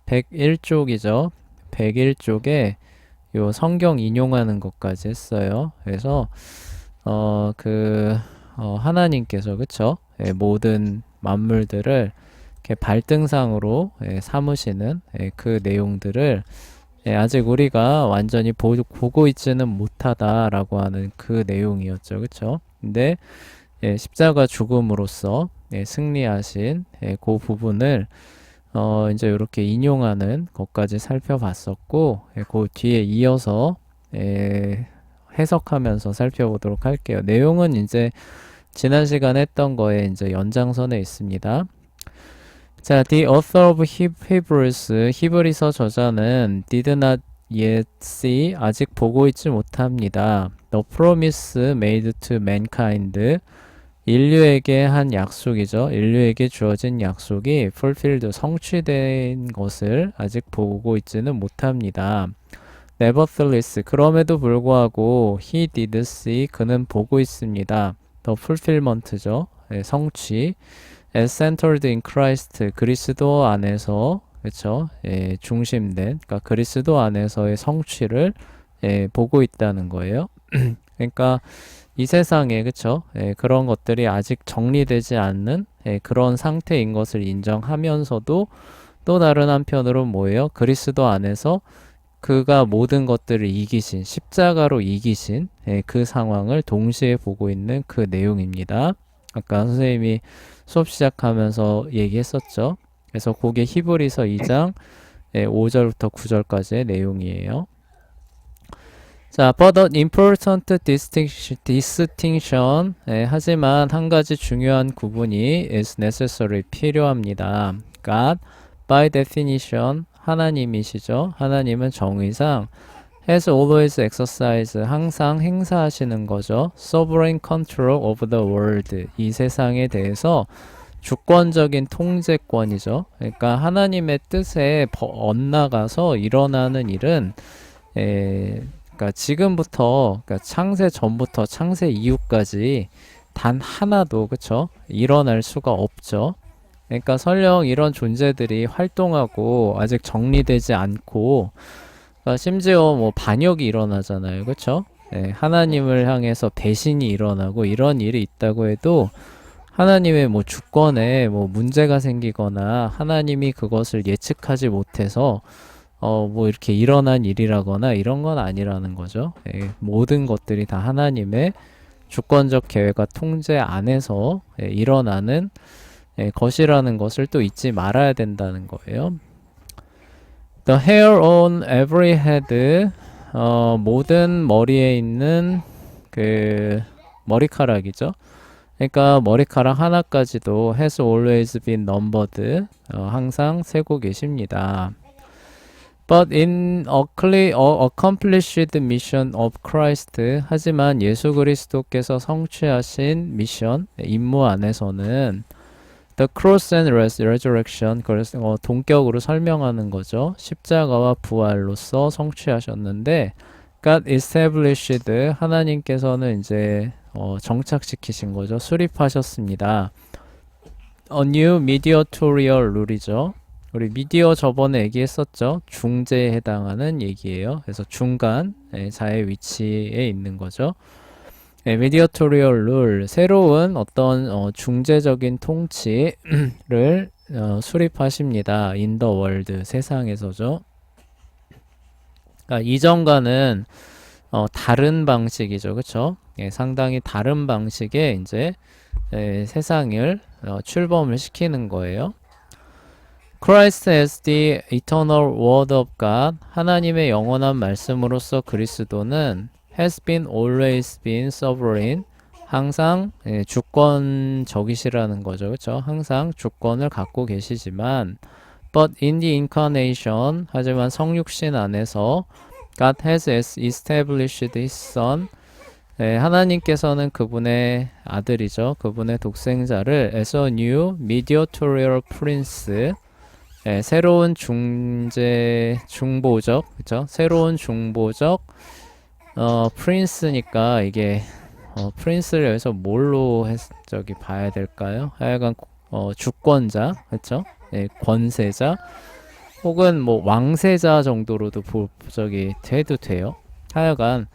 101쪽이죠. 101쪽에 요 성경 인용하는 것까지 했어요. 그래서 하나님께서 그쵸? 예, 모든 만물들을 이렇게 발등상으로 삼으시는 그 내용들을 아직 우리가 완전히 보고 있지는 못하다라고 하는 그 내용이었죠. 그쵸? 근데 십자가 죽음으로써 승리하신 그 부분을 이제 이렇게 인용하는 것까지 살펴봤었고, 그 뒤에 이어서 해석하면서 살펴보도록 할게요. 내용은 이제 지난 시간에 했던 거에 이제 연장선에 있습니다. 자, the author of Hebrews, 히브리서 저자는 did not yet see, 아직 보고 있지 못합니다. The promise made to mankind, 인류에게 한 약속이죠. 인류에게 주어진 약속이 fulfilled, 성취된 것을 아직 보고 있지는 못합니다. Nevertheless, 그럼에도 불구하고 he did see, 그는 보고 있습니다. The fulfillment죠. 성취. As centered in Christ, 그리스도 안에서 그렇죠. 중심된, 그러니까 그리스도 안에서의 성취를 보고 있다는 거예요. 그러니까 이 세상에 그쵸? 그런 것들이 아직 정리되지 않는 그런 상태인 것을 인정하면서도 또 다른 한편으로 뭐예요? 그리스도 안에서 그가 모든 것들을 이기신 십자가로 이기신 그 상황을 동시에 보고 있는 그 내용입니다. 아까 선생님이 수업 시작하면서 얘기했었죠. 그래서 그게 히브리서 2장 5절부터 9절까지의 내용이에요. 자, but an important distinction, 하지만 한 가지 중요한 구분이 is necessary, 필요합니다. God, by definition, 하나님이시죠. 하나님은 정의상 has always exercised, 항상 행사하시는 거죠. sovereign control of the world, 이 세상에 대해서 주권적인 통제권이죠. 그러니까 하나님의 뜻에 엇나가서 일어나는 일은 그러니까 지금부터, 그러니까 창세 전부터 창세 이후까지 단 하나도 그쵸? 일어날 수가 없죠. 그러니까 설령 이런 존재들이 활동하고 아직 정리되지 않고, 그러니까 심지어 뭐 반역이 일어나잖아요. 그쵸? 하나님을 향해서 배신이 일어나고 이런 일이 있다고 해도 하나님의 뭐 주권에 뭐 문제가 생기거나 하나님이 그것을 예측하지 못해서 뭐 이렇게 일어난 일이라거나 이런 건 아니라는 거죠. 모든 것들이 다 하나님의 주권적 계획과 통제 안에서 일어나는 것이라는 것을 또 잊지 말아야 된다는 거예요. The hair on every head, 모든 머리에 있는 그 머리카락이죠. 그러니까 머리카락 하나까지도 has always been numbered, 항상 세고 계십니다. But in accomplished mission of Christ, 하지만 예수 그리스도께서 성취하신 미션, 임무 안에서는 the cross and resurrection, 동격으로 설명하는 거죠. 십자가와 부활로서 성취하셨는데, God established, 하나님께서는 이제 정착시키신 거죠. 수립하셨습니다. A new mediatorial rule이죠. 우리 미디어 저번에 얘기했었죠. 중재에 해당하는 얘기예요. 그래서 중간 자의 위치에 있는 거죠. mediatorial rule, 새로운 어떤 중재적인 통치를 수립하십니다. in the world, 세상에서죠. 그러니까 이전과는 다른 방식이죠. 그쵸? 상당히 다른 방식의 이제 세상을 출범을 시키는 거예요. Christ as the eternal word of God, 하나님의 영원한 말씀으로서 그리스도는 has been always been sovereign, 항상 주권적이시라는 거죠. 그렇죠? 항상 주권을 갖고 계시지만 but in the incarnation, 하지만 성육신 안에서 God has established his son, 하나님께서는 그분의 아들이죠. 그분의 독생자를 as a new mediatorial prince, 새로운 중보적, 그쵸? 새로운 중보적, 프린스니까 이게, 프린스를 여기서 뭘로 봐야 될까요? 하여간, 주권자, 그쵸? 권세자, 혹은 뭐 왕세자 정도로도 저기 해도 돼요. 하여간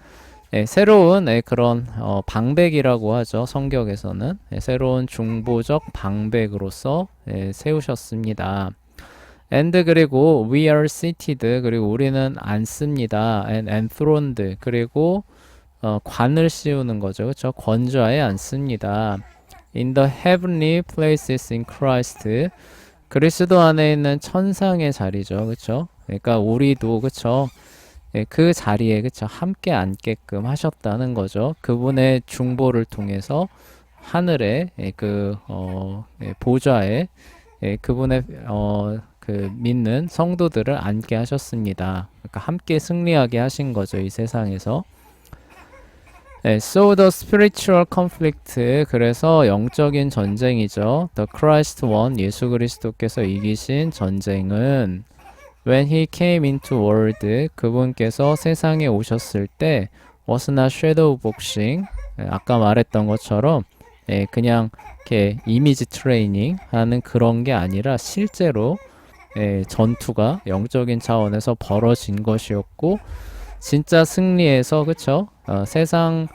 새로운 그런 방백이라고 하죠. 성격에서는 새로운 중보적 방백으로서 세우셨습니다. and 그리고 we are seated 그리고 우리는 앉습니다. and enthroned 그리고 관을 씌우는 거죠. 그렇죠? 권좌에 앉습니다. in the heavenly places in Christ 그리스도 안에 있는 천상의 자리죠. 그렇죠? 그러니까 우리도 그렇죠? 그 자리에 그쵸 함께 앉게끔 하셨다는 거죠. 그분의 중보를 통해서 하늘의 보좌에 그분의 그 믿는 성도들을 앉게 하셨습니다. 그러니까 함께 승리하게 하신 거죠. 이 세상에서. So the spiritual conflict 그래서 영적인 전쟁이죠. The Christ won 예수 그리스도께서 이기신 전쟁은 When he came into world 그분께서 세상에 오셨을 때 was not shadow boxing 아까 말했던 것처럼 그냥 이렇게 이미지 트레이닝 하는 그런 게 아니라 실제로 전투가 영적인 차원에서 벌어진 것이었고 진짜 승리해서 그쵸 세상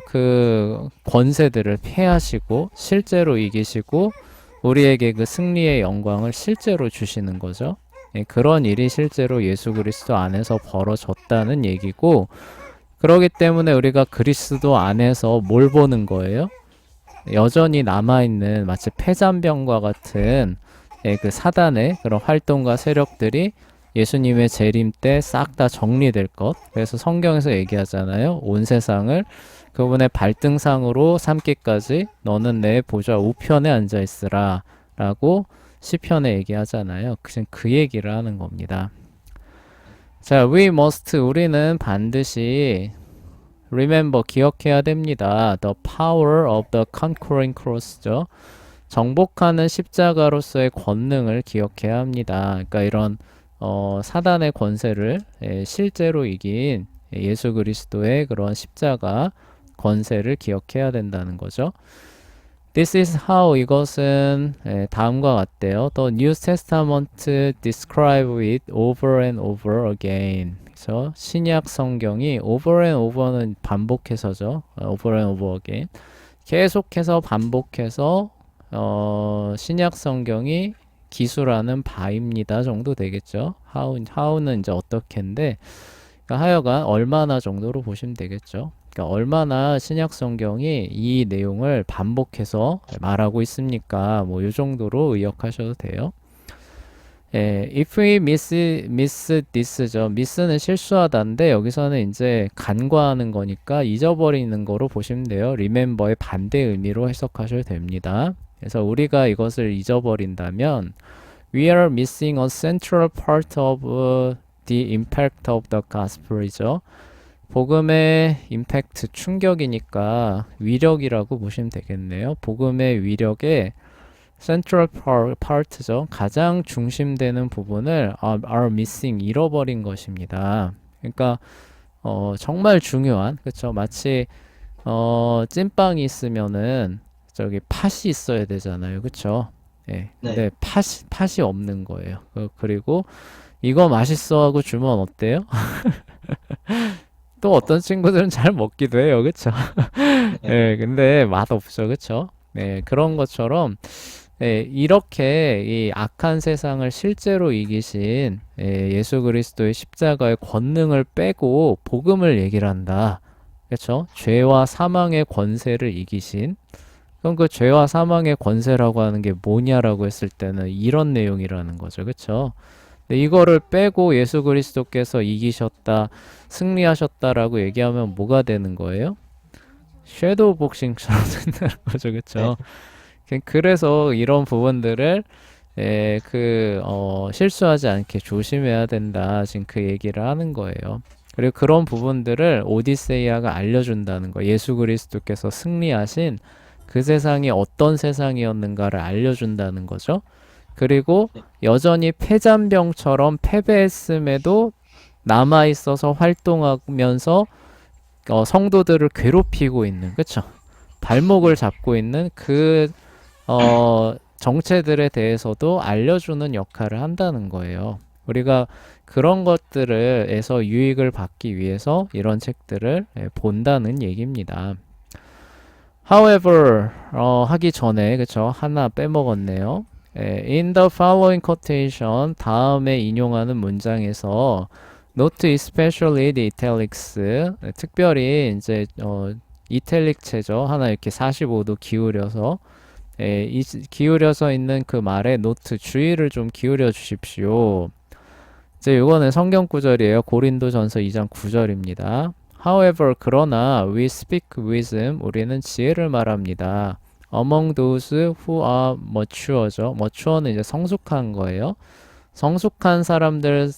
그 권세들을 패하시고 실제로 이기시고 우리에게 그 승리의 영광을 실제로 주시는 거죠. 그런 일이 실제로 예수 그리스도 안에서 벌어졌다는 얘기고 그러기 때문에 우리가 그리스도 안에서 뭘 보는 거예요? 여전히 남아있는 마치 폐잔병과 같은 그 사단의 그런 활동과 세력들이 예수님의 재림 때 싹 다 정리될 것. 그래서 성경에서 얘기하잖아요. 온 세상을 그분의 발등상으로 삼기까지 너는 내 보좌 우편에 앉아 있으라 라고 시편에 얘기하잖아요. 그 얘기를 하는 겁니다. 자, we must 우리는 반드시 remember 기억해야 됩니다. The power of the conquering cross죠. 정복하는 십자가로서의 권능을 기억해야 합니다. 그러니까 이런 사단의 권세를 실제로 이긴 예수 그리스도의 그런 십자가 권세를 기억해야 된다는 거죠. This is how 이것은 다음과 같대요. The New Testament describe it over and over again. 그래서 신약 성경이 over and over는 반복해서죠. over and over again. 계속해서 반복해서 신약 성경이 기술하는 바입니다 정도 되겠죠. how는 이제 어떻게인데 그러니까 하여간 얼마나 정도로 보시면 되겠죠. 그러니까 얼마나 신약 성경이 이 내용을 반복해서 말하고 있습니까? 뭐 이 정도로 의역하셔도 돼요. if we miss this죠. miss는 실수하다인데 여기서는 이제 간과하는 거니까 잊어버리는 거로 보시면 돼요. remember의 반대 의미로 해석하셔도 됩니다. 그래서 우리가 이것을 잊어버린다면 we are missing a central part of the impact of the gospel이죠. 복음의 임팩트, 충격이니까 위력이라고 보시면 되겠네요. 복음의 위력의 central part죠. 가장 중심되는 부분을 are missing, 잃어버린 것입니다. 그러니까 정말 중요한, 그렇죠? 마치 찐빵이 있으면은 저기 팥이 있어야 되잖아요. 그렇죠? 예. 근데 팥이 없는 거예요. 그리고 이거 맛있어 하고 주면 어때요? 또 어떤 친구들은 잘 먹기도 해요. 그쵸? 예, 근데 맛없죠. 그쵸? 네, 그런 것처럼, 이렇게 이 악한 세상을 실제로 이기신 예수 그리스도의 십자가의 권능을 빼고 복음을 얘기를 한다. 그쵸? 죄와 사망의 권세를 이기신, 그럼 그 죄와 사망의 권세라고 하는 게 뭐냐라고 했을 때는 이런 내용이라는 거죠. 그쵸? 이거를 빼고 예수 그리스도께서 이기셨다, 승리하셨다라고 얘기하면 뭐가 되는 거예요? 섀도우 복싱처럼 된다는 거죠, 그렇죠? 그래서 이런 부분들을 실수하지 않게 조심해야 된다. 지금 그 얘기를 하는 거예요. 그리고 그런 부분들을 오디세이아가 알려준다는 거. 예수 그리스도께서 승리하신 그 세상이 어떤 세상이었는가를 알려준다는 거죠. 그리고 여전히 폐잔병처럼 패배했음에도 남아있어서 활동하면서 성도들을 괴롭히고 있는, 그쵸? 발목을 잡고 있는 그 정체들에 대해서도 알려주는 역할을 한다는 거예요. 우리가 그런 것들에서 유익을 받기 위해서 이런 책들을 본다는 얘기입니다. However, 하기 전에, 그쵸? 하나 빼먹었네요. In the following quotation, 다음에 인용하는 문장에서 note especially the italics, 특별히 이제 이탈릭체죠. 하나 이렇게 45도 기울여서 기울여서 있는 그 말에 노트 주의를 좀 기울여 주십시오. 이제 이거는 성경 구절이에요. 고린도전서 2장 9절입니다. However, 그러나 we speak wisdom, 우리는 지혜를 말합니다. Among those who are mature죠. mature는 이제 성숙한 거예요. 성숙한 사람들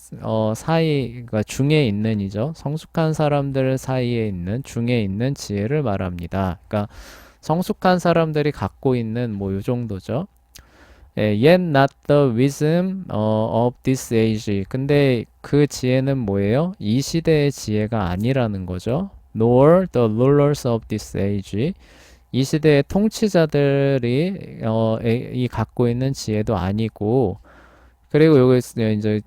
사이가 중에 있는이죠. 성숙한 사람들 사이에 있는 중에 있는 지혜를 말합니다. 그러니까 성숙한 사람들이 갖고 있는 뭐 요 정도죠. Yet not the wisdom of this age. 근데 그 지혜는 뭐예요? 이 시대의 지혜가 아니라는 거죠. Nor the rulers of this age. 이 시대의 통치자들이 이 갖고 있는 지혜도 아니고, 그리고 여기 이제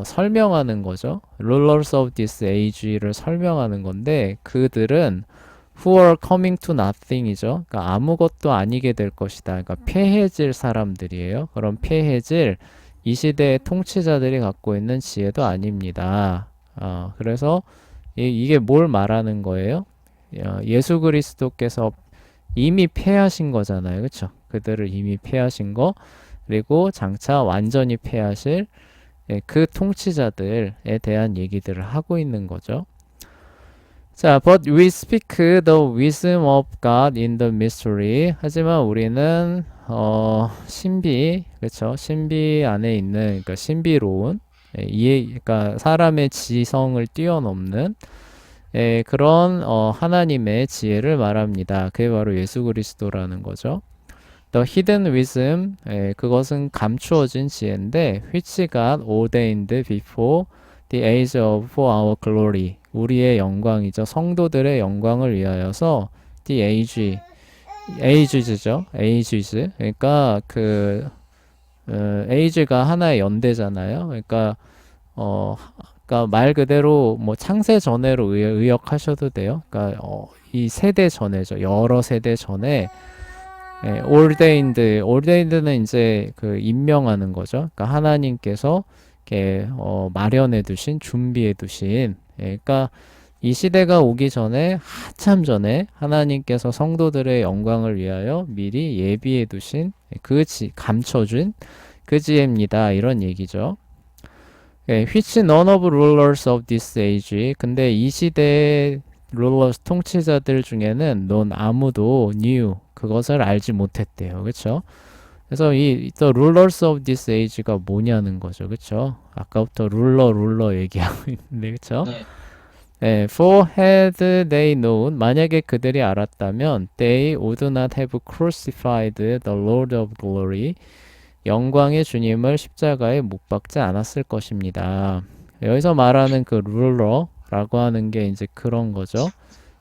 설명하는 거죠. Rulers of this age를 설명하는 건데, 그들은 who are coming to nothing이죠. 그러니까 아무것도 아니게 될 것이다. 그러니까 패해질 사람들이에요. 그럼 패해질 이 시대의 통치자들이 갖고 있는 지혜도 아닙니다. 그래서 이게 뭘 말하는 거예요? 예수 그리스도께서 이미 패하신 거잖아요. 그렇죠? 그들을 이미 패하신 거, 그리고 장차 완전히 패하실 그 통치자들에 대한 얘기들을 하고 있는 거죠. 자, but we speak the wisdom of God in the mystery. 하지만 우리는 신비, 그렇죠? 신비 안에 있는, 그러니까 신비로운 그러니까 사람의 지성을 뛰어넘는 그런 하나님의 지혜를 말합니다. 그게 바로 예수 그리스도라는 거죠. The hidden wisdom, 그것은 감추어진 지혜인데, which God ordained before the age of our glory. 우리의 영광이죠. 성도들의 영광을 위하여서 the ages죠. ages. 그러니까 age가 하나의 연대잖아요. 그러니까 말 그대로 뭐 창세 전에로 의역하셔도 돼요. 그러니까 이 세대 전에죠. 여러 세대 전에 ordained는 이제 그 임명하는 거죠. 그러니까 하나님께서 이렇게 마련해 두신, 준비해 두신. 그러니까 이 시대가 오기 전에, 한참 전에 하나님께서 성도들의 영광을 위하여 미리 예비해 두신 감춰준 그 지혜입니다. 이런 얘기죠. which none of rulers of this age. 근데 이 시대의 rulers, 통치자들 중에는 넌 아무도 knew, 그것을 알지 못했대요. 그렇죠? 그래서 이 the rulers of this age가 뭐냐는 거죠. 그렇죠? 아까부터 룰러 얘기하고 있는데, 그렇죠? 네. For had they known, 만약에 그들이 알았다면 they would not have crucified the Lord of glory, 영광의 주님을 십자가에 못 박지 않았을 것입니다. 여기서 말하는 그 룰러라고 하는 게 이제 그런 거죠.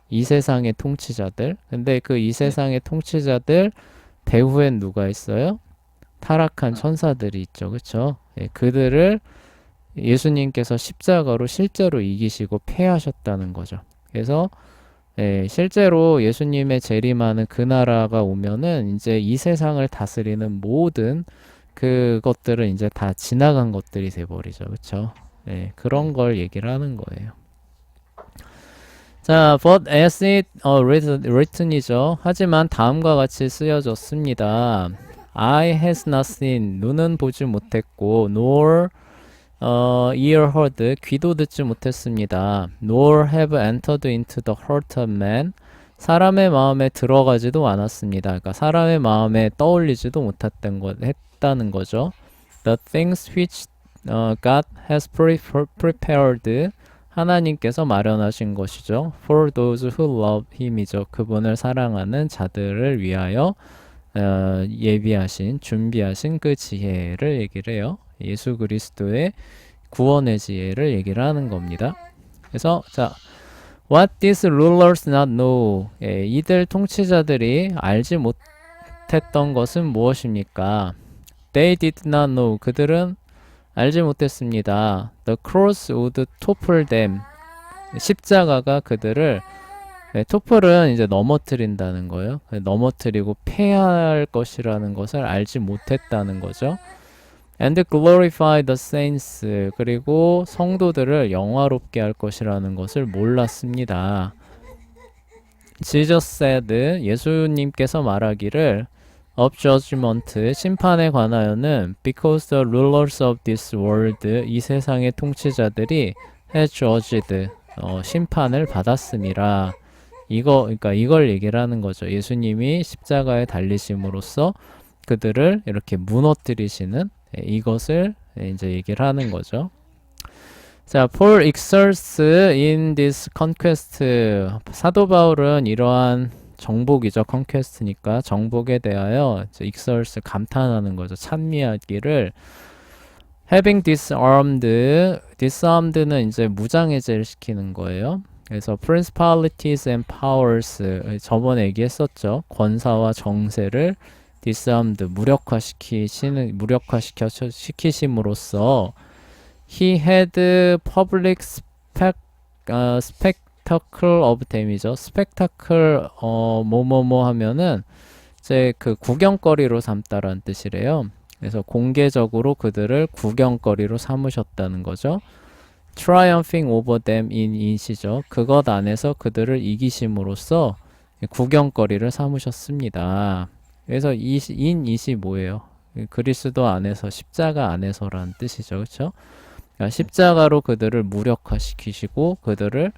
이 세상의 통치자들. 근데 그 이 세상의 통치자들 배후엔 누가 있어요? 타락한 천사들이 있죠. 그렇죠? 그들을 예수님께서 십자가로 실제로 이기시고 패하셨다는 거죠. 그래서 실제로 예수님의 재림하는 그 나라가 오면은 이제 이 세상을 다스리는 모든 그것들은 이제 다 지나간 것들이 돼버리죠. 그렇죠? 그런 걸 얘기를 하는 거예요. 자, but as it written이죠. 하지만 다음과 같이 쓰여졌습니다. Eye has not seen, 눈은 보지 못했고, nor ear heard, 귀도 듣지 못했습니다. Nor have entered into the heart of man, 사람의 마음에 들어가지도 않았습니다. 그러니까 사람의 마음에 떠올리지도 했다는 거죠. The things which God has prepared, 하나님께서 마련하신 것이죠. For those who love Him이죠. 그분을 사랑하는 자들을 위하여 예비하신, 준비하신 그 지혜를 얘기를 해요. 예수 그리스도의 구원의 지혜를 얘기를 하는 겁니다. 그래서 자, what these rulers not know, 이들 통치자들이 알지 못했던 것은 무엇입니까? They did not know. 그들은 알지 못했습니다. The cross would topple them. 십자가가 그들을 토플은 이제 넘어뜨린다는 거예요. 넘어뜨리고 패할 것이라는 것을 알지 못했다는 거죠. And glorify the saints. 그리고 성도들을 영화롭게 할 것이라는 것을 몰랐습니다. Jesus said, 예수님께서 말하기를 of judgment, 심판에 관하여는 because the rulers of this world, 이 세상의 통치자들이 had judged, 심판을 받았음이라. 그러니까 이걸 얘기를 하는 거죠. 예수님이 십자가에 달리심으로써 그들을 이렇게 무너뜨리시는 이것을 이제 얘기를 하는 거죠. 자, Paul exerts in this conquest. 사도 바울은 이러한 정복이죠. conquest니까 정복에 대하여 exerts 감탄하는 거죠. 찬미하기를 having disarmed는 이제 무장해제를 시키는 거예요. 그래서 principalities and powers 저번에 얘기했었죠. 권사와 정세를 disarmed 무력화시키심으로써 he had public spectacle of them이죠. spectacle 뭐뭐뭐 하면은 이제 그 구경거리로 삼다라는 뜻이래요. 그래서 공개적으로 그들을 구경거리로 삼으셨다는 거죠. triumphing over them in it이죠. 그것 안에서 그들을 이기심으로써 구경거리를 삼으셨습니다. 그래서 in it이 뭐예요? 그리스도 안에서 십자가 안에서라는 뜻이죠. 그렇죠? 그러니까 십자가로 그들을 무력화시키시고 그들을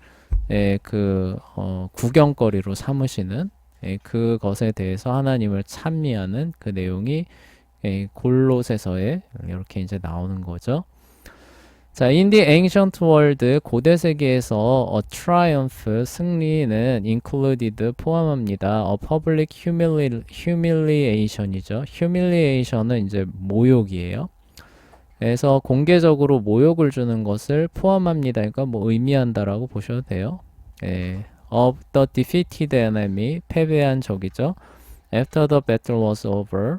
구경거리로 삼으시는 그것에 대해서 하나님을 찬미하는 그 내용이 골로새서에 이렇게 이제 나오는 거죠. 자, in the ancient world, 고대 세계에서 a triumph, 승리는 included, 포함합니다. a public humiliation이죠. humiliation은 이제 모욕이에요. 그래서 공개적으로 모욕을 주는 것을 포함합니다. 그러니까 뭐 의미한다라고 보셔도 돼요. of the defeated enemy, 패배한 적이죠. after the battle was over,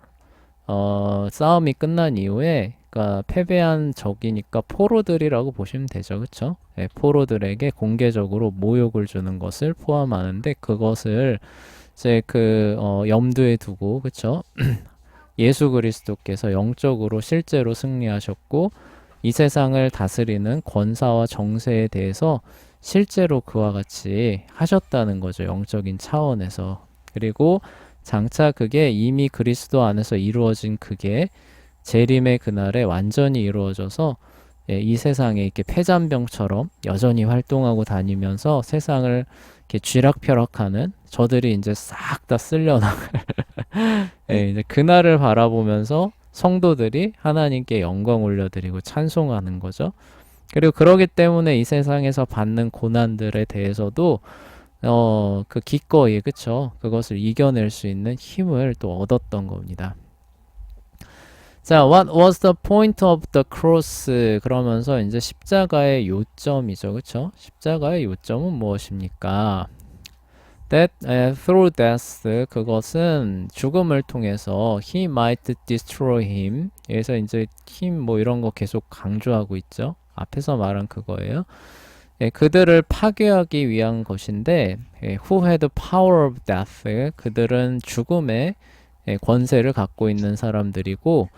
싸움이 끝난 이후에 그러니까 패배한 적이니까 포로들이라고 보시면 되죠. 그쵸? 포로들에게 공개적으로 모욕을 주는 것을 포함하는데 그것을 이제 염두에 두고 그쵸? 예수 그리스도께서 영적으로 실제로 승리하셨고 이 세상을 다스리는 권사와 정세에 대해서 실제로 그와 같이 하셨다는 거죠. 영적인 차원에서. 그리고 장차 그게 이미 그리스도 안에서 이루어진 그게 재림의 그날에 완전히 이루어져서 이 세상에 이렇게 패잔병처럼 여전히 활동하고 다니면서 세상을 이렇게 쥐락펴락하는 저들이 이제 싹 다 쓸려나갈 이제 그날을 바라보면서 성도들이 하나님께 영광 올려드리고 찬송하는 거죠. 그리고 그러기 때문에 이 세상에서 받는 고난들에 대해서도 기꺼이 그쵸? 그것을 이겨낼 수 있는 힘을 또 얻었던 겁니다. 자, what was the point of the cross? 그러면서 이제 십자가의 요점이죠. 그쵸? 십자가의 요점은 무엇입니까? That through death, 그것은 죽음을 통해서 he might destroy him. 그래서 이제 him 뭐 이런 거 계속 강조하고 있죠. 앞에서 말한 그거예요. 그들을 파괴하기 위한 것인데 who had power of death, 그들은 죽음의 권세를 갖고 있는 사람들이고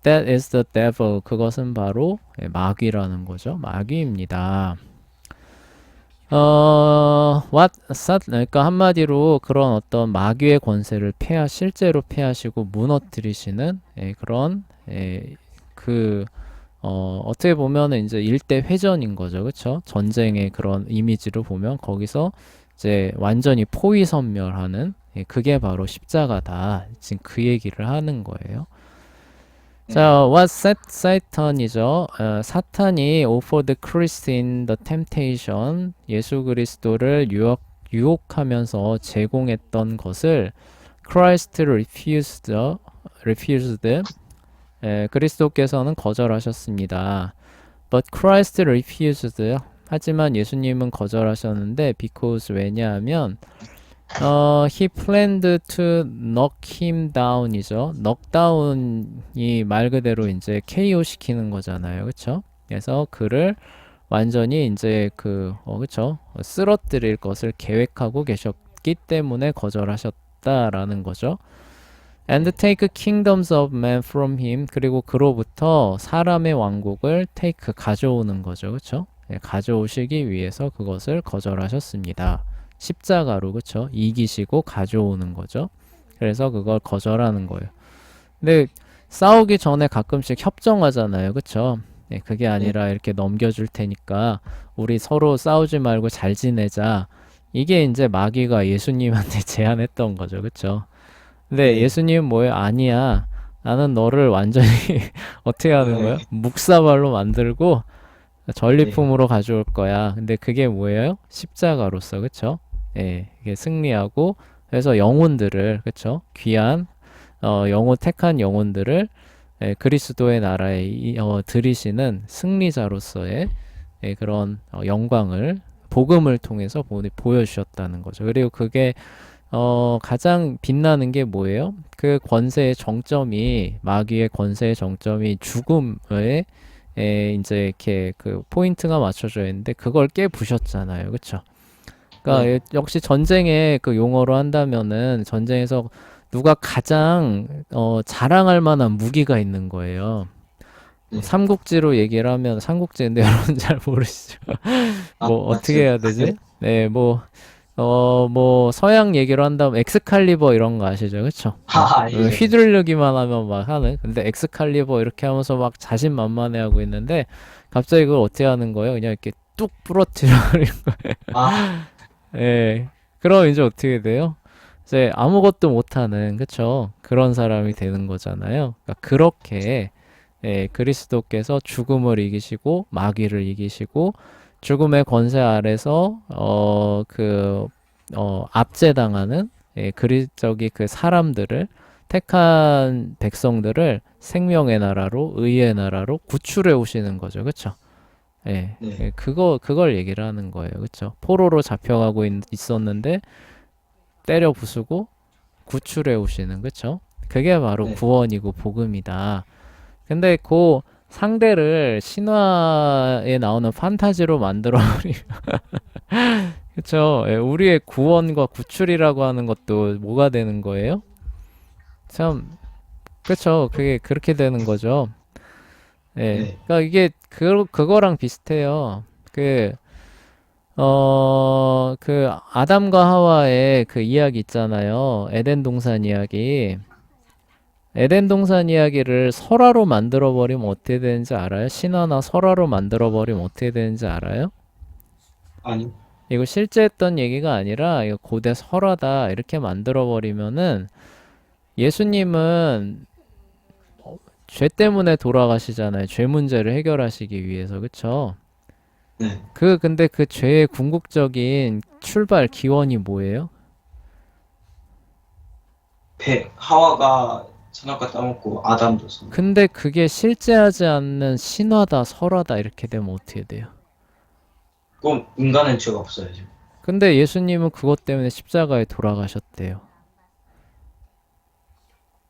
that is the devil, 그것은 바로 마귀라는 거죠. 마귀입니다. 그러니까 한마디로 그런 어떤 마귀의 권세를 실제로 패하시고 무너뜨리시는 그런 어떻게 보면은 이제 일대 회전인 거죠. 그쵸? 전쟁의 그런 이미지로 보면 거기서 이제 완전히 포위선멸하는 그게 바로 십자가다. 지금 그 얘기를 하는 거예요. 자, what Satan이죠. 사탄이 offered Christ in the temptation, 예수 그리스도를 유혹하면서 제공했던 것을 Christ refused. 그리스도께서는 거절하셨습니다. But Christ refused. 하지만 예수님은 거절하셨는데 because 왜냐하면 he planned to knock him down이죠. knock down이 말 그대로 이제 KO 시키는 거잖아요. 그쵸? 그래서 그를 완전히 이제 그쵸? 쓰러뜨릴 것을 계획하고 계셨기 때문에 거절하셨다라는 거죠. And 네. take kingdoms of men from him. 그리고 그로부터 사람의 왕국을 take 가져오는 거죠. 그쵸? 예, 가져오시기 위해서 그것을 거절하셨습니다. 십자가로 그쵸? 이기시고 가져오는 거죠. 그래서 그걸 거절하는 거예요. 근데 싸우기 전에 가끔씩 협정하잖아요. 그쵸? 예, 그게 네. 아니라 이렇게 넘겨줄 테니까 우리 서로 싸우지 말고 잘 지내자. 이게 이제 마귀가 예수님한테 제안했던 거죠. 그쵸? 근데 네. 예수님은 뭐예요? 아니야. 나는 너를 완전히 어떻게 하는 네. 거야? 묵사발로 만들고 네. 전리품으로 가져올 거야. 근데 그게 뭐예요? 십자가로서, 그쵸? 예, 이게 승리하고, 그래서 영혼들을, 그쵸? 귀한, 영혼, 택한 영혼들을 예, 그리스도의 나라에 들이시는 승리자로서의 예, 그런 영광을, 복음을 통해서 보여주셨다는 거죠. 그리고 그게 가장 빛나는 게 뭐예요? 그 권세의 정점이, 마귀의 권세의 정점이 죽음에 이제 이렇게 그 포인트가 맞춰져 있는데 그걸 깨부셨잖아요. 그쵸? 그러니까 네. 역시 전쟁의 그 용어로 한다면은 전쟁에서 누가 가장 자랑할 만한 무기가 있는 거예요. 뭐 네. 삼국지로 얘기를 하면 삼국지인데 여러분 잘 모르시죠? 아, 뭐 어떻게 맞죠. 해야 되지? 네, 뭐 서양 얘기로 한다면 엑스칼리버 이런 거 아시죠? 그쵸? 예. 휘두르기만 하면 막 하는. 근데 엑스칼리버 이렇게 하면서 막 자신만만해하고 있는데 갑자기 그걸 어떻게 하는 거예요? 그냥 이렇게 뚝 부러뜨려 버리는 아, 거예요. 예. 그럼 이제 어떻게 돼요? 이제 아무것도 못하는 그쵸? 그런 사람이 되는 거잖아요. 그러니까 그렇게 예, 그리스도께서 죽음을 이기시고 마귀를 이기시고 죽음의 권세 아래서 압제당하는 예, 저기 그 사람들을 택한 백성들을 생명의 나라로 의의 나라로 구출해 오시는 거죠. 그쵸? 예, 네. 예, 그걸 얘기를 하는 거예요. 그쵸? 포로로 잡혀가고 있었는데 때려 부수고 구출해 오시는 그쵸? 그게 바로 네. 구원이고 복음이다. 근데 그 상대를 신화에 나오는 판타지로 만들어버리면 그쵸? 예, 우리의 구원과 구출이라고 하는 것도 뭐가 되는 거예요? 참 그쵸? 그게 그렇게 되는 거죠. 예, 네. 그러니까 이게 그거랑 비슷해요. 그 아담과 하와의 그 이야기 있잖아요. 에덴 동산 이야기. 에덴 동산 이야기를 설화로 만들어 버리면 어떻게 되는지 알아요? 신화나 설화로 만들어 버리면 어떻게 되는지 알아요? 아니. 이거 실제 했던 얘기가 아니라 이거 고대 설화다 이렇게 만들어 버리면은 예수님은 죄 때문에 돌아가시잖아요. 죄 문제를 해결하시기 위해서. 그쵸? 네. 근데 그 죄의 궁극적인 출발 기원이 뭐예요? 하와가 선악과 따먹고 아담도 선. 근데 그게 실제하지 않는 신화다, 설화다 이렇게 되면 어떻게 돼요? 그럼 인간은 죄가 없어야죠. 근데 예수님은 그것 때문에 십자가에 돌아가셨대요.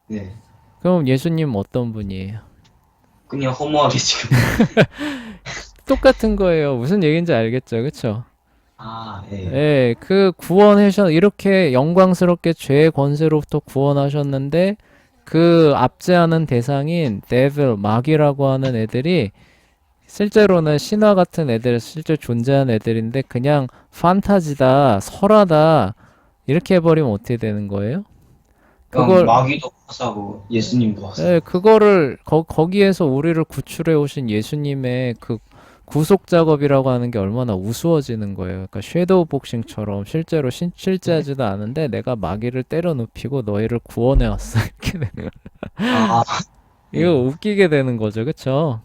네. 그럼 예수님은 어떤 분이에요? 그냥 허무하게 지금. 똑같은 거예요. 무슨 얘기인지 알겠죠? 그쵸? 예. 예, 그 구원하셔, 이렇게 영광스럽게 죄의 권세로부터 구원하셨는데, 그 압제하는 대상인 데빌, 마귀라고 하는 애들이 실제로는 신화 같은 애들, 실제 존재하는 애들인데, 그냥 판타지다, 설화다, 이렇게 해버리면 어떻게 되는 거예요? 그럼 그걸, 마귀도 화사고 예수님도 예, 화사고. 그거를, 거기에서 우리를 구출해 오신 예수님의 그 구속 작업이라고 하는 게 얼마나 우스워지는 거예요. 그러니까 섀도우 복싱처럼 실제로 네. 실제하지도 않은데 내가 마귀를 때려 눕히고 너희를 구원해 왔어. 이렇게 되는 거예요. 아, 이거 네. 웃기게 되는 거죠. 그쵸?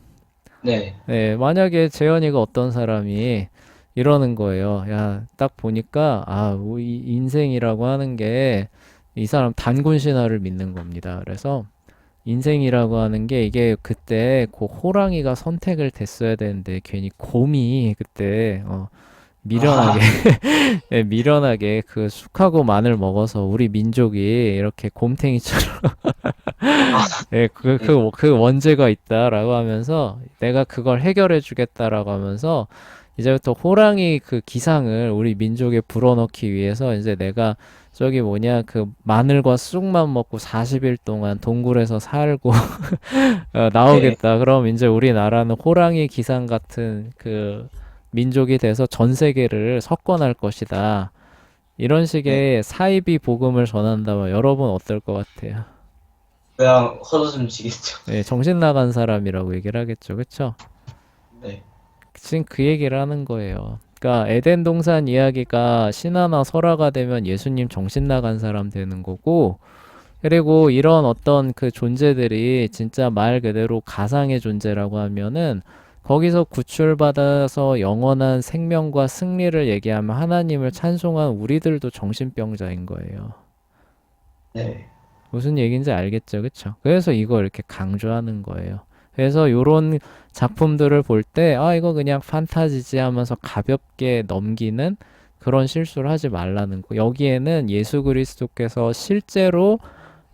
네. 네, 만약에 재현이가 어떤 사람이 이러는 거예요. 야, 딱 보니까 우리 인생이라고 하는 게 이 사람 단군 신화를 믿는 겁니다. 그래서 인생이라고 하는 게 이게 그때 그 호랑이가 선택을 됐어야 되는데 괜히 곰이 그때 미련하게 예, 미련하게 그 쑥하고 마늘 먹어서 우리 민족이 이렇게 곰탱이처럼 예, 네. 그 원죄가 있다라고 하면서 내가 그걸 해결해 주겠다라고 하면서 이제부터 호랑이 그 기상을 우리 민족에 불어넣기 위해서 이제 내가 저기 뭐냐 그 마늘과 쑥만 먹고 40일 동안 동굴에서 살고 네. 나오겠다. 그럼 이제 우리나라는 호랑이 기상 같은 그 민족이 돼서 전 세계를 석권할 것이다. 이런 네. 식의 사이비 복음을 전한다면 여러분 어떨 것 같아요? 그냥 헛웃음 치겠죠. 예, 정신 나간 사람이라고 얘기를 하겠죠. 그쵸? 네. 지금 그 얘기를 하는 거예요. 그러니까 에덴 동산 이야기가 신화나 설화가 되면 예수님 정신 나간 사람 되는 거고, 그리고 이런 어떤 그 존재들이 진짜 말 그대로 가상의 존재라고 하면은 거기서 구출받아서 영원한 생명과 승리를 얘기하면 하나님을 찬송한 우리들도 정신병자인 거예요. 네. 무슨 얘기인지 알겠죠, 그쵸? 그래서 이거 이렇게 강조하는 거예요. 그래서 요런 작품들을 볼 때, 아, 이거 그냥 판타지지 하면서 가볍게 넘기는 그런 실수를 하지 말라는 거. 여기에는 예수 그리스도께서 실제로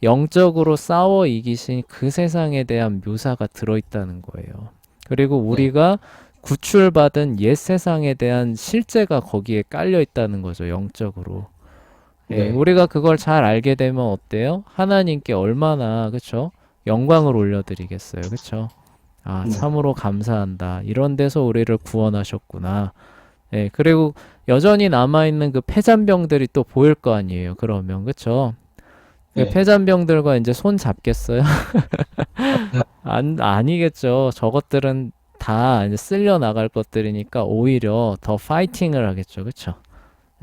영적으로 싸워 이기신 그 세상에 대한 묘사가 들어있다는 거예요. 그리고 네. 우리가 구출받은 옛 세상에 대한 실제가 거기에 깔려 있다는 거죠, 영적으로. 예, 네. 우리가 그걸 잘 알게 되면 어때요? 하나님께 얼마나, 그쵸? 영광을 올려드리겠어요. 그쵸? 아, 네. 참으로 감사한다. 이런 데서 우리를 구원하셨구나. 예, 그리고 여전히 남아있는 그 폐잔병들이 또 보일 거 아니에요. 그러면, 그쵸? 그 네. 폐잔병들과 이제 손 잡겠어요? 아니겠죠. 저것들은 다 이제 쓸려 나갈 것들이니까 오히려 더 파이팅을 하겠죠. 그쵸?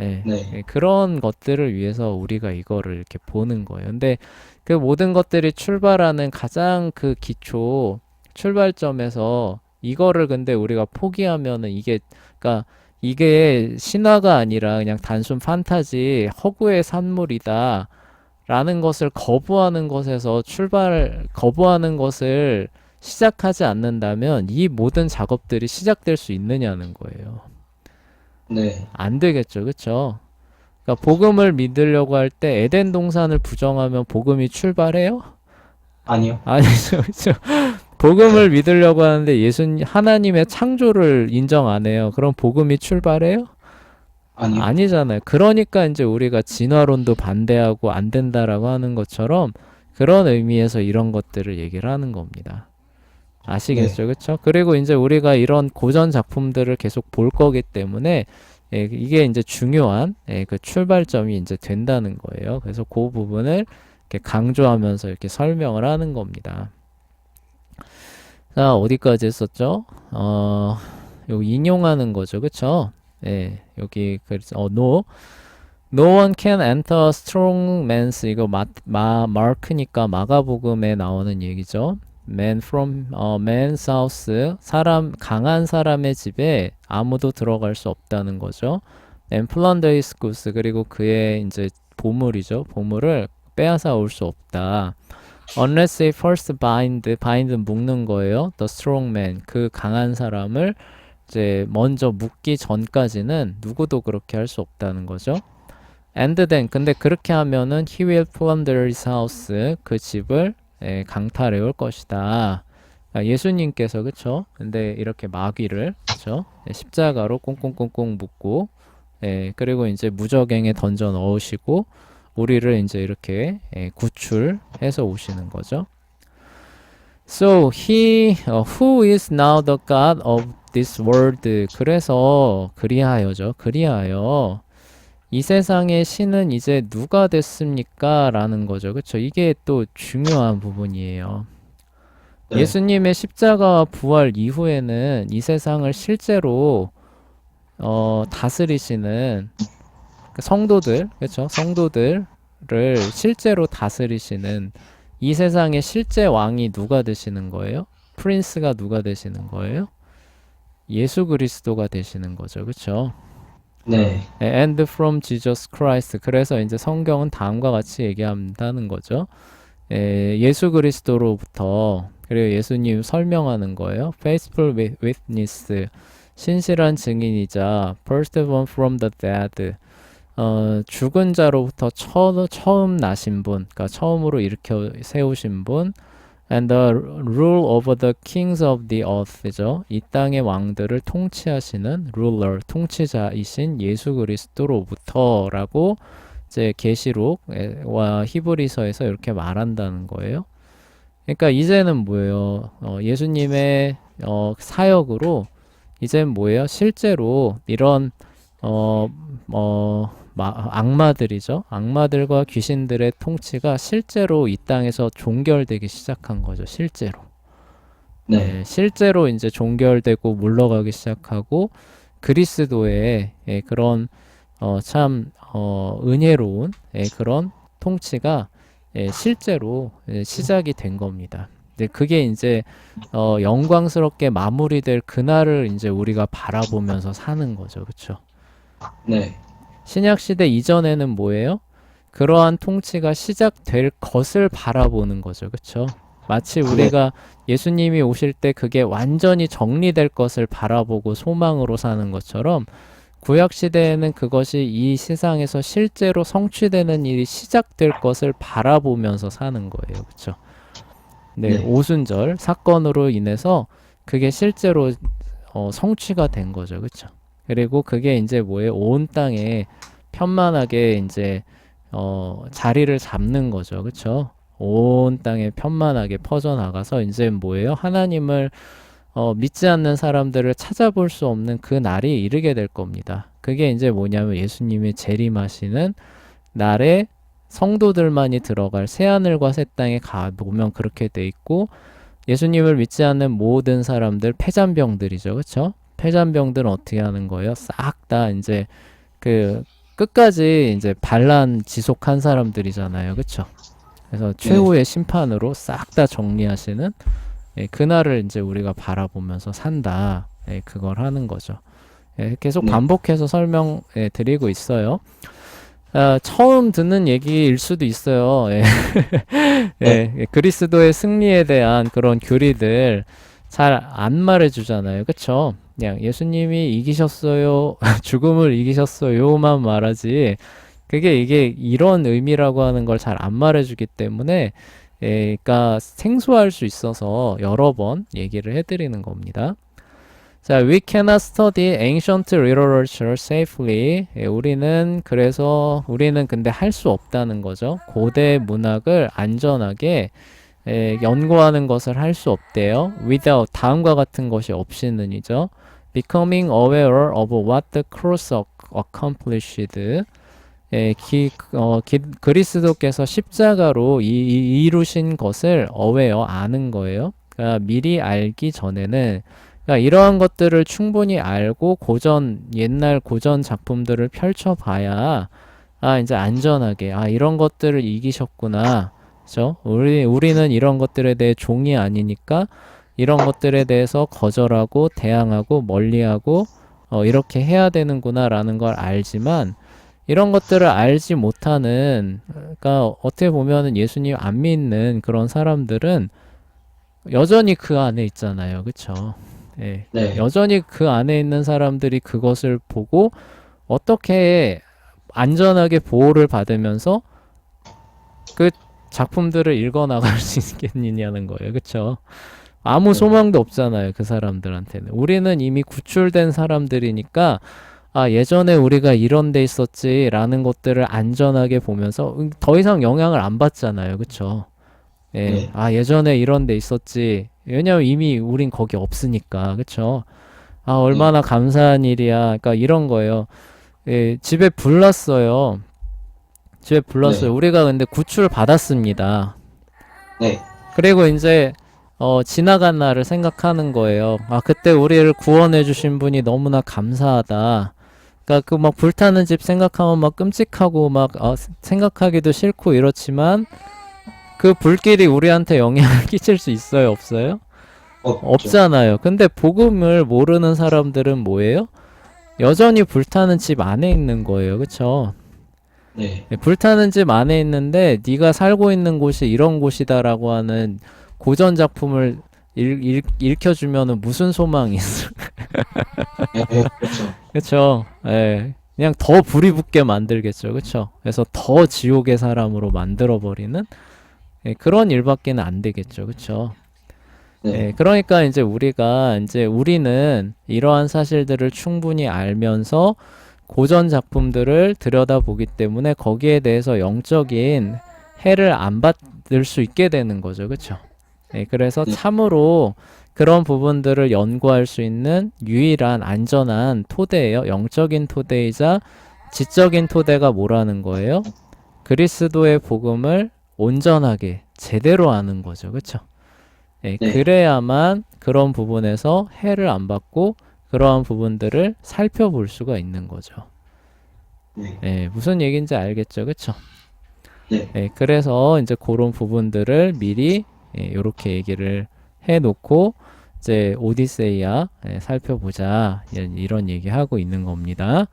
예, 네. 예, 그런 것들을 위해서 우리가 이거를 이렇게 보는 거예요. 근데 그 모든 것들이 출발하는 가장 그 기초 출발점에서 이거를 근데 우리가 포기하면은 이게, 그러니까 이게 신화가 아니라 그냥 단순 판타지 허구의 산물이다. 라는 것을 거부하는 것에서 거부하는 것을 시작하지 않는다면 이 모든 작업들이 시작될 수 있느냐는 거예요. 네. 안 되겠죠. 그쵸? 그러니까 복음을 믿으려고 할 때 에덴 동산을 부정하면 복음이 출발해요? 아니요. 아니죠. 그쵸? 복음을 믿으려고 하는데 하나님의 창조를 인정 안 해요. 그럼 복음이 출발해요? 아니요. 아니잖아요. 그러니까 이제 우리가 진화론도 반대하고 안 된다라고 하는 것처럼 그런 의미에서 이런 것들을 얘기를 하는 겁니다. 네. 아시겠죠? 그쵸? 그리고 이제 우리가 이런 고전 작품들을 계속 볼 거기 때문에 예, 이게 이제 중요한 예, 그 출발점이 이제 된다는 거예요. 그래서 그 부분을 이렇게 강조하면서 이렇게 설명을 하는 겁니다. 자, 어디까지 했었죠? 요 인용하는 거죠. 그쵸? 예, 여기 No one can enter strong man's 이거 마크니까 마가복음에 나오는 얘기죠. man's house 사람 강한 사람의 집에 아무도 들어갈 수 없다는 거죠. and plunder his goods 그리고 그의 이제 보물이죠. 보물을 빼앗아 올 수 없다. unless he first bind는 묶는 거예요. the strong man 그 강한 사람을 이제 먼저 묶기 전까지는 누구도 그렇게 할 수 없다는 거죠. And then 근데 그렇게 하면은 he will plunder his house 그 집을 강탈해 올 것이다. 예수님께서 그쵸? 근데 이렇게 마귀를 그쵸? 십자가로 꽁꽁꽁꽁 묶고 그리고 이제 무저갱에 던져 넣으시고 우리를 이제 이렇게 구출해서 오시는 거죠. So who is now the God of this world? 그래서 그리하여죠. 그리하여 이 세상의 신은 이제 누가 됐습니까? 라는 거죠. 그쵸? 이게 또 중요한 부분이에요. 네. 예수님의 십자가와 부활 이후에는 이 세상을 실제로 다스리시는 그 성도들, 그쵸? 성도들을 실제로 다스리시는 이 세상의 실제 왕이 누가 되시는 거예요? 프린스가 누가 되시는 거예요? 예수 그리스도가 되시는 거죠. 그쵸? 네. And from Jesus Christ. 그래서 이제 성경은 다음과 같이 얘기한다는 거죠. 예수 그리스도로부터 그리고 예수님 설명하는 거예요. Faithful witness. 신실한 증인이자 firstborn from the dead, 죽은 자로부터 처음 나신 분, 그러니까 처음으로 일으켜 세우신 분, and the rule over the kings of the earth죠. 이 땅의 왕들을 통치하시는 ruler, 통치자이신 예수 그리스도로부터라고 이제 계시록과 히브리서에서 이렇게 말한다는 거예요. 그러니까 이제는 뭐예요? 예수님의 사역으로 이제는 뭐예요? 실제로 이런 악마들이죠. 악마들과 귀신들의 통치가 실제로 이 땅에서 종결되기 시작한 거죠. 실제로. 네. 실제로 이제 종결되고 물러가기 시작하고 그리스도의 그런 은혜로운 그런 통치가 실제로 시작이 된 겁니다. 그게 이제 영광스럽게 마무리될 그날을 이제 우리가 바라보면서 사는 거죠. 그렇죠? 네. 신약 시대 이전에는 뭐예요? 그러한 통치가 시작될 것을 바라보는 거죠. 그렇죠? 마치 우리가 예수님이 오실 때 그게 완전히 정리될 것을 바라보고 소망으로 사는 것처럼 구약 시대에는 그것이 이 세상에서 실제로 성취되는 일이 시작될 것을 바라보면서 사는 거예요. 그렇죠? 네, 네. 오순절 사건으로 인해서 그게 실제로 성취가 된 거죠. 그렇죠? 그리고 그게 이제 뭐예요? 온 땅에 편만하게 이제 자리를 잡는 거죠. 그렇죠? 온 땅에 편만하게 퍼져나가서 이제 뭐예요? 하나님을 믿지 않는 사람들을 찾아볼 수 없는 그 날이 이르게 될 겁니다. 그게 이제 뭐냐면 예수님이 재림하시는 날에 성도들만이 들어갈 새하늘과 새 땅에 가보면 그렇게 돼 있고, 예수님을 믿지 않는 모든 사람들 폐잔병들이죠. 그렇죠? 폐잔병들은 어떻게 하는 거예요? 싹 다 이제 그 끝까지 이제 반란 지속한 사람들이잖아요. 그렇죠? 그래서 최후의 심판으로 싹 다 정리하시는 그날을 이제 우리가 바라보면서 산다. 그걸 하는 거죠. 계속 반복해서 설명해 드리고 있어요. 처음 듣는 얘기일 수도 있어요. 그리스도의 승리에 대한 그런 교리들 잘 안 말해주잖아요. 그쵸? 그냥 예수님이 이기셨어요. 죽음을 이기셨어요만 말하지. 이게 이런 의미라고 하는 걸 잘 안 말해주기 때문에 그러니까 생소할 수 있어서 여러 번 얘기를 해드리는 겁니다. 자, we cannot study ancient literature safely. 우리는 근데 할 수 없다는 거죠. 고대 문학을 안전하게 연구하는 것을 할 수 없대요. without 다음과 같은 것이 없이는이죠. becoming aware of what the cross accomplished. 그리스도께서 십자가로 이루신 것을 아는 거예요. 그러니까 미리 알기 전에는, 그러니까 이러한 것들을 충분히 알고 옛날 고전 작품들을 펼쳐봐야 이제 안전하게 이런 것들을 이기셨구나. 그렇죠? 우리는 이런 것들에 대해 종이 아니니까 이런 것들에 대해서 거절하고 대항하고 멀리하고 이렇게 해야 되는구나라는 걸 알지만, 이런 것들을 알지 못하는, 그러니까 어떻게 보면은 예수님 안 믿는 그런 사람들은 여전히 그 안에 있잖아요. 그쵸? 네. 여전히 그 안에 있는 사람들이 그것을 보고 어떻게 안전하게 보호를 받으면서 그 작품들을 읽어나갈 수 있겠느냐는 거예요. 그쵸? 아무 소망도 없잖아요. 그 사람들한테는. 우리는 이미 구출된 사람들이니까 예전에 우리가 이런 데 있었지 라는 것들을 안전하게 보면서 더 이상 영향을 안 받잖아요. 그쵸? 예전에 이런 데 있었지. 왜냐면 이미 우린 거기 없으니까. 그쵸? 얼마나 감사한 일이야. 그러니까 이런 거예요. 집에 불났어요. 우리가 근데 구출 받았습니다. 그리고 이제 지나간 날을 생각하는 거예요. 그때 우리를 구원해 주신 분이 너무나 감사하다. 그러니까 그 막 불타는 집 생각하면 막 끔찍하고 막 생각하기도 싫고 이렇지만, 그 불길이 우리한테 영향을 끼칠 수 있어요, 없어요? 없잖아요. 근데 복음을 모르는 사람들은 뭐예요? 여전히 불타는 집 안에 있는 거예요. 그쵸? 불타는 집 안에 있는데 네가 살고 있는 곳이 이런 곳이다라고 하는 고전 작품을 읽혀주면은 무슨 소망이 있어? 그렇죠. 그쵸? 예. 그냥 더 불이 붙게 만들겠죠. 그쵸? 그래서 더 지옥의 사람으로 만들어버리는 예, 그런 일밖에는 안 되겠죠. 그쵸? 예, 네, 그러니까 이제 우리는 이러한 사실들을 충분히 알면서 고전 작품들을 들여다보기 때문에 거기에 대해서 영적인 해를 안 받을 수 있게 되는 거죠. 그쵸? 예, 그래서 네, 참으로 그런 부분들을 연구할 수 있는 유일한 안전한 토대예요. 영적인 토대이자 지적인 토대가 뭐라는 거예요? 그리스도의 복음을 온전하게 제대로 아는 거죠. 그쵸? 예, 네, 그래야만 그런 부분에서 해를 안 받고 그러한 부분들을 살펴볼 수가 있는 거죠. 네, 예, 무슨 얘기인지 알겠죠? 그쵸? 네, 예, 그래서 이제 그런 부분들을 미리 이렇게 얘기를 해놓고 이제 오디세이아 살펴보자 이런 얘기하고 있는 겁니다.